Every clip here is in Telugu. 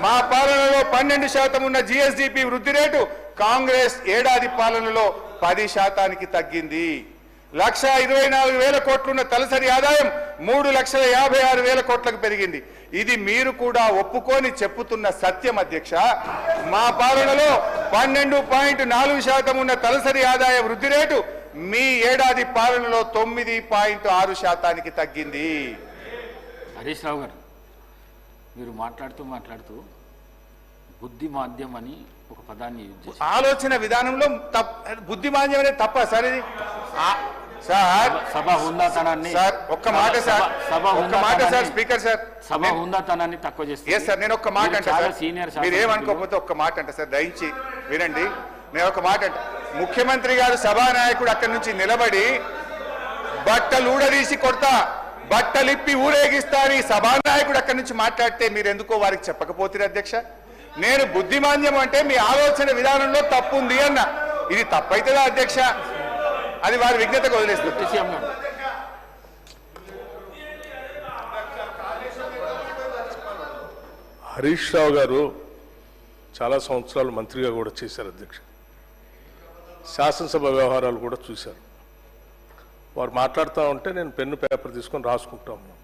మా పాలనలో 12% ఉన్న జిఎస్డిపి వృద్ధి రేటు కాంగ్రెస్ ఏడాది పాలనలో 10% తగ్గింది. 1,24,000 కోట్లున్న తలసరి ఆదాయం 3,56,000 కోట్లకు పెరిగింది. ఇది మీరు కూడా ఒప్పుకొని చెప్పుతున్న సత్యం అధ్యక్ష. మా పాలనలో 12.4% ఉన్న తలసరి ఆదాయ వృద్ధి రేటు మీ ఏడాది పాలనలో 9.6% తగ్గింది. హరీష్ రావు గారు, మీరు మాట్లాడుతూ బుద్ధి మాధ్యం అని ఒక పదాన్ని ఆలోచన విధానంలో బుద్ధి మాధ్యం అనేది తప్ప సార్. ఇది సార్ సభ హుందాతనాన్ని సార్ ఒక్క మాట సార్ స్పీకర్ సార్ సభ హుందాతనాన్ని తక్కువ చేస్తారు. సార్ నేను ఒక్క మాట అంటే మీరు ఏమనుకోకపోతే ఒక్క మాట అంటే సార్ దయించి వినండి. నేను ఒక మాట అంటే ముఖ్యమంత్రి గారు సభానాయకుడు అక్కడి నుంచి నిలబడి బట్టలు ఊడదీసి కొడతా బట్టలిప్పి ఊరేగిస్తారని సభానాయకుడు అక్కడి నుంచి మాట్లాడితే మీరు ఎందుకో వారికి చెప్పకపోతే అధ్యక్ష. నేను బుద్ధిమాన్యం అంటే మీ ఆలోచన విధానంలో తప్పు ఉంది అన్న. ఇది తప్పైతుందా అధ్యక్ష? అది వారి విజ్ఞతకు వదిలేస్తుంది. హరీష్ రావు గారు చాలా సంవత్సరాలు మంత్రిగా కూడా చేశారు అధ్యక్ష. శాసనసభ వ్యవహారాలు కూడా చూశారు. వారు మాట్లాడుతూ ఉంటే నేను పెన్ను పేపర్ తీసుకొని రాసుకుంటా ఉన్నాను.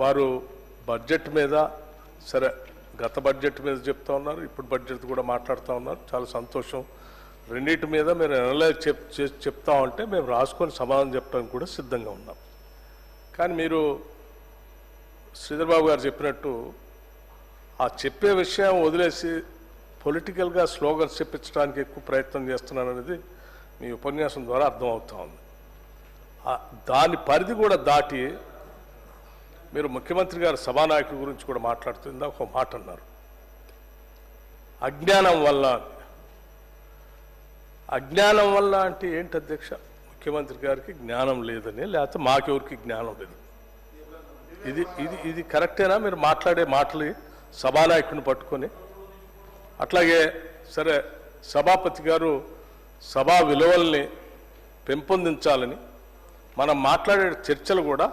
వారు బడ్జెట్ మీద సరే గత బడ్జెట్ మీద చెప్తా ఉన్నారు, ఇప్పుడు బడ్జెట్ కూడా మాట్లాడుతూ ఉన్నారు. చాలా సంతోషం. రెండింటి మీద మీరు అనలైజ్ చెప్తా ఉంటే మేము రాసుకొని సమాధానం చెప్పడానికి కూడా సిద్ధంగా ఉన్నాం. కానీ మీరు శ్రీధర్ బాబు గారు చెప్పినట్టు ఆ చెప్పే విషయం వదిలేసి పొలిటికల్గా స్లోగన్స్ చెప్పించడానికి ఎక్కువ ప్రయత్నం చేస్తున్నారనేది మీ ఉపన్యాసం ద్వారా అర్థమవుతా ఉంది. దాని పరిధి కూడా దాటి మీరు ముఖ్యమంత్రి గారు సభానాయకుడి గురించి కూడా మాట్లాడుతుందా ఒక మాట అన్నారు, అజ్ఞానం వల్ల. అజ్ఞానం వల్ల అంటే ఏంటి అధ్యక్ష? ముఖ్యమంత్రి గారికి జ్ఞానం లేదని, లేకపోతే మాకెవరికి జ్ఞానం లేదు. ఇది ఇది ఇది కరెక్టేనా మీరు మాట్లాడే మాటలు సభానాయకుడిని పట్టుకొని? అట్లాగే సరే సభాపతి గారు సభా విలువల్ని పెంపొందించాలని మనం మాట్లాడే చర్చలు కూడా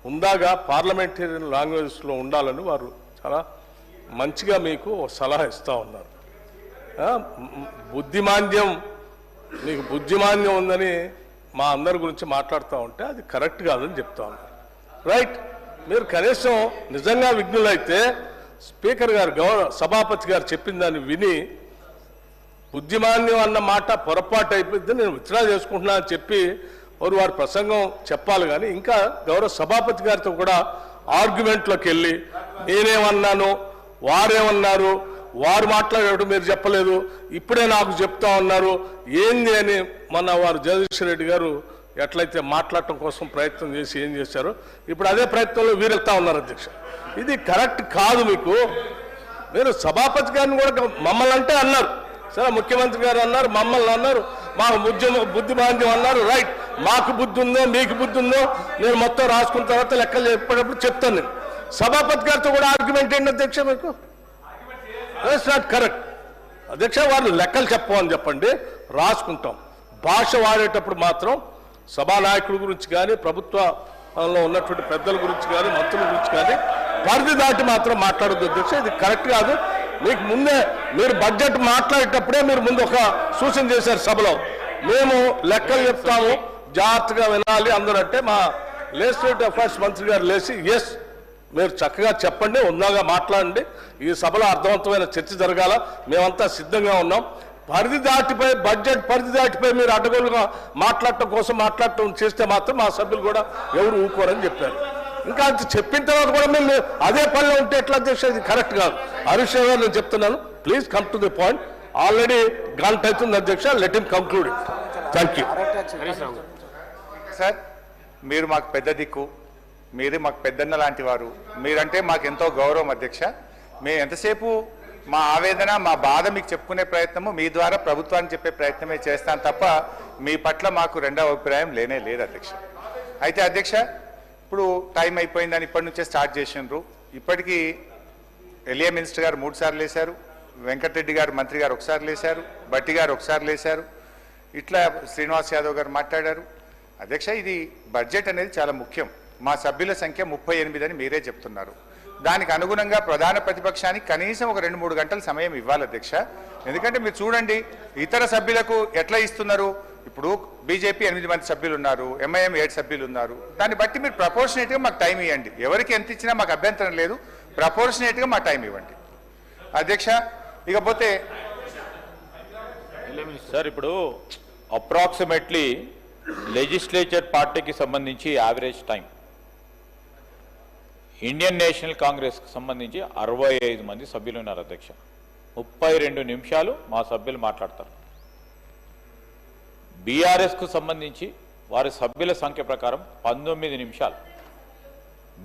ఉందాగా పార్లమెంటేరియన్ లాంగ్వేజ్లో ఉండాలని వారు చాలా మంచిగా మీకు సలహా ఇస్తూ ఉన్నారు. బుద్ధిమాంద్యం, మీకు బుద్ధిమాంద్యం ఉందని మా అందరి గురించి మాట్లాడుతూ ఉంటే అది కరెక్ట్ కాదని చెప్తా ఉన్నారు. రైట్, మీరు కనీసం నిజంగా విఘ్నులైతే స్పీకర్ గారు సభాపతి గారు చెప్పిన దాన్ని విని బుద్ధిమాన్యం అన్న మాట పొరపాటు అయిపోయింది, నేను విత్డ్రా చేసుకుంటున్నా అని చెప్పి వారి ప్రసంగం చెప్పాలి. కానీ ఇంకా గౌరవ సభాపతి గారితో కూడా ఆర్గ్యుమెంట్లోకి వెళ్ళి నేనేమన్నాను, వారేమన్నారు, వారు మాట్లాడేటప్పుడు మీరు చెప్పలేదు, ఇప్పుడే నాకు చెప్తా ఉన్నారు ఏంది అని మొన్న వారు జగదీశ్వర్ రెడ్డి గారు ఎట్లయితే మాట్లాడటం కోసం ప్రయత్నం చేసి ఏం చేశారో ఇప్పుడు అదే ప్రయత్నంలో వీరెళ్తా ఉన్నారు అధ్యక్ష. ఇది కరెక్ట్ కాదు. మీరు సభాపతి గారిని కూడా మమ్మల్ని అంటే అన్నారు, సరే ముఖ్యమంత్రి గారు అన్నారు, మమ్మల్ని అన్నారు, మాకు బుద్ధిమాంద్యం అన్నారు. రైట్, మాకు బుద్ధి ఉందో మీకు బుద్ధి ఉందో నేను మొత్తం రాసుకున్న తర్వాత లెక్కలు చెప్పేటప్పుడు చెప్తాను. నేను సభాపతి గారితో కూడా ఆర్గ్యుమెంట్ ఏంటి అధ్యక్ష? మీకు దట్స్ నాట్ కరెక్ట్ అధ్యక్ష. వాళ్ళు లెక్కలు చెప్పమని చెప్పండి, రాసుకుంటాం. భాష వాడేటప్పుడు మాత్రం సభానాయకుడి గురించి కానీ ప్రభుత్వంలో ఉన్నటువంటి పెద్దల గురించి కానీ మంత్రుల గురించి కానీ పరిధి దాటి మాత్రం మాట్లాడద్దు అధ్యక్ష. ఇది కరెక్ట్ కాదు. మీకు ముందే మీరు బడ్జెట్ మాట్లాడేటప్పుడే మీరు ముందు ఒక సూచన చేశారు సభలో, మేము లెక్కలు చెప్తాము జాగ్రత్తగా వినాలి అందరూ అంటే మా లెజిస్లేటివ్ అఫైర్స్ మంత్రి గారు లేచి ఎస్ మీరు చక్కగా చెప్పండి, ఉందాగా మాట్లాడండి, ఈ సభలో అర్థవంతమైన చర్చ జరగాల, మేమంతా సిద్ధంగా ఉన్నాం. పరిధి దాటిపోయి బడ్జెట్ పరిధి దాటిపోయి మీరు అడ్డగోలుగా మాట్లాడటం చేస్తే మాత్రం మా సభ్యులు కూడా ఎవరు ఊరుకోరని చెప్పారు. ఇంకా అంత చెప్పిన తర్వాత కూడా మేము అదే పనిలో ఉంటే ఎట్లా అధ్యక్ష? ఇది కరెక్ట్ కాదు. హరీష్ రావు గారు నేను చెప్తున్నాను, please come to the point. Already గంట అవుతుంది అధ్యక్ష, let him conclude. Thank you. Sir, మీరు మాకు పెద్ద దిక్కు, మీరే మాకు పెద్దన్న లాంటి వారు, మీరంటే మాకు ఎంతో గౌరవం అధ్యక్ష. మేము ఎంతసేపు మా ఆవేదన మా బాధ మీకు చెప్పుకునే ప్రయత్నము మీ ద్వారా ప్రభుత్వానికి చెప్పే ప్రయత్నమే చేస్తాను తప్ప మీ పట్ల మాకు రెండవ అభిప్రాయం లేనే లేదు అధ్యక్ష. అయితే అధ్యక్ష, ఇప్పుడు టైం అయిపోయిందని ఇప్పటి నుంచే స్టార్ట్ చేసిండ్రు. ఇప్పటికీ ఎల్ఏ మినిస్టర్ గారు 3 సార్లు లేశారు, వెంకటరెడ్డి గారు మంత్రి గారు ఒకసారి లేశారు, బట్టి గారు ఒకసారి లేశారు, ఇట్లా శ్రీనివాస్ యాదవ్ గారు మాట్లాడారు. అధ్యక్ష, ఇది బడ్జెట్ అనేది చాలా ముఖ్యం. మా సభ్యుల సంఖ్య 38 అని మీరే చెప్తున్నారు. దానికి అనుగుణంగా ప్రధాన ప్రతిపక్షానికి కనీసం ఒక 2-3 గంటల సమయం ఇవ్వాలి అధ్యక్ష. ఎందుకంటే మీరు చూడండి ఇతర సభ్యులకు ఎట్లా ఇస్తున్నారు. ఇప్పుడు బీజేపీ 8 మంది సభ్యులు ఉన్నారు, ఎంఐఎం 7 సభ్యులు ఉన్నారు. దాన్ని బట్టి మీరు ప్రపోర్షనేట్గా మాకు టైం ఇవ్వండి. ఎవరికి ఎంత ఇచ్చినా మాకు అభ్యంతరం లేదు, ప్రపోర్షనేట్గా మాకు టైం ఇవ్వండి అధ్యక్ష. ఇకపోతే సార్ ఇప్పుడు అప్రాక్సిమేట్లీ లెజిస్లేచర్ పార్టీకి సంబంధించి యావరేజ్ టైం ఇండియన్ నేషనల్ కాంగ్రెస్కి సంబంధించి 65 మంది సభ్యులు ఉన్నారు అధ్యక్ష. 32 నిమిషాలు మా సభ్యులు మాట్లాడతారు. బీఆర్ఎస్కు సంబంధించి వారి సభ్యుల సంఖ్య ప్రకారం 19 నిమిషాలు.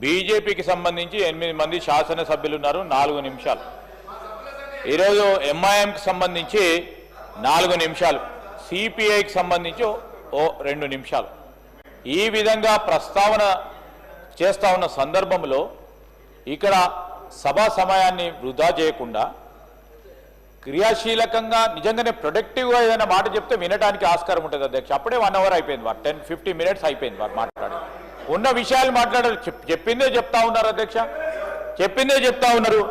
బీజేపీకి సంబంధించి 8 మంది శాసనసభ్యులు ఉన్నారు, 4 నిమిషాలు. ఈరోజు ఎంఐఎంకి సంబంధించి 4 నిమిషాలు, సిపిఐకి సంబంధించి 2 నిమిషాలు. ఈ విధంగా ప్రస్తావన చేస్తా ఉన్న సందర్భంలో ఇక్కడ సభా సమయాన్ని వృధా చేయకుండా క్రియాశీలకంగా నిజంగానే ప్రొడక్టివ్గా ఏదైనా మాట చెప్తే వినడానికి ఆస్కారం ఉంటుంది అధ్యక్ష. అప్పుడే 1 అవర్ అయిపోయింది, 10-15 మినిట్స్ అయిపోయింది వారు మాట్లాడి ఉన్న విషయాలు మాట్లాడారు. చెప్పిందే చెప్తా ఉన్నారు అధ్యక్ష, చెప్పిందే చెప్తా ఉన్నారు.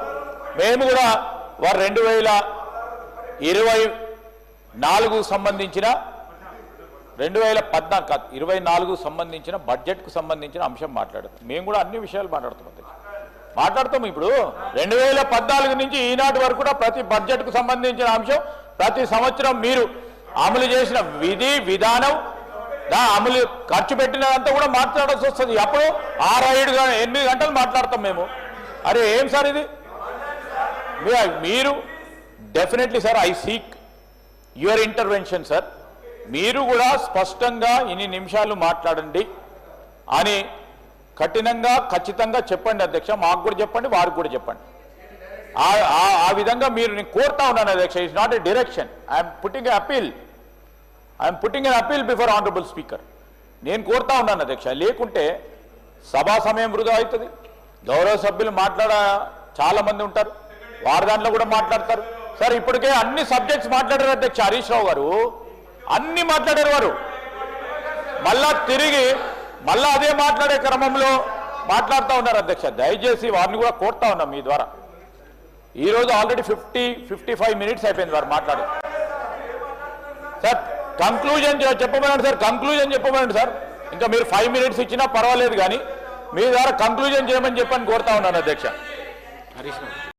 మేము కూడా వారు 2024 సంబంధించిన 2014 సంబంధించిన బడ్జెట్కు సంబంధించిన అంశం మాట్లాడారు. మేము కూడా అన్ని విషయాలు మాట్లాడతాం. ఇప్పుడు 2014 నుంచి ఈనాటి వరకు కూడా ప్రతి బడ్జెట్కు సంబంధించిన అంశం ప్రతి సంవత్సరం మీరు అమలు చేసిన విధి విధానం అమలు ఖర్చు పెట్టినంతా కూడా మాట్లాడాల్సి వస్తుంది. అప్పుడు 6-8 గంటలు మాట్లాడతాం మేము. అరే ఏం సార్ ఇది? మీరు definitely sir I seek your intervention sir. మీరు కూడా స్పష్టంగా ఇన్ని నిమిషాలు మాట్లాడండి అని కఠినంగా ఖచ్చితంగా చెప్పండి అధ్యక్ష. మాకు కూడా చెప్పండి, వారికి కూడా చెప్పండి. ఆ విధంగా మీరు నేను కోరుతా ఉన్నాను అధ్యక్ష. It's not a direction. I'm putting an appeal before honourable speaker. నేను కోరుతా ఉన్నాను అధ్యక్ష. లేకుంటే సభా సమయం వృధా అవుతుంది. గౌరవ సభ్యులు చాలా మంది ఉంటారు, వారి దాంట్లో కూడా మాట్లాడతారు. సార్ ఇప్పటికే అన్ని సబ్జెక్ట్స్ మాట్లాడారు అధ్యక్ష. హరీష్ రావు గారు అన్ని మాట్లాడారు. వారు తిరిగి అదే మాట్లాడే క్రమంలో మాట్లాడుతూ ఉన్నారు అధ్యక్ష. దయచేసి వారిని కూడా కోరుతా ఉన్నాం మీ ద్వారా. ఈరోజు ఆల్రెడీ 50-55 మినిట్స్ అయిపోయింది వారు మాట్లాడారు. సార్ కంక్లూజన్ చెప్పమనండి సార్, కంక్లూజన్ చెప్పమనండి సార్. ఇంకా మీరు 5 మినిట్స్ ఇచ్చినా పర్వాలేదు, కానీ మీ ద్వారా కంక్లూజన్ చేయమని చెప్పని కోరుతా ఉన్నాను అధ్యక్ష. హరీష్ రావు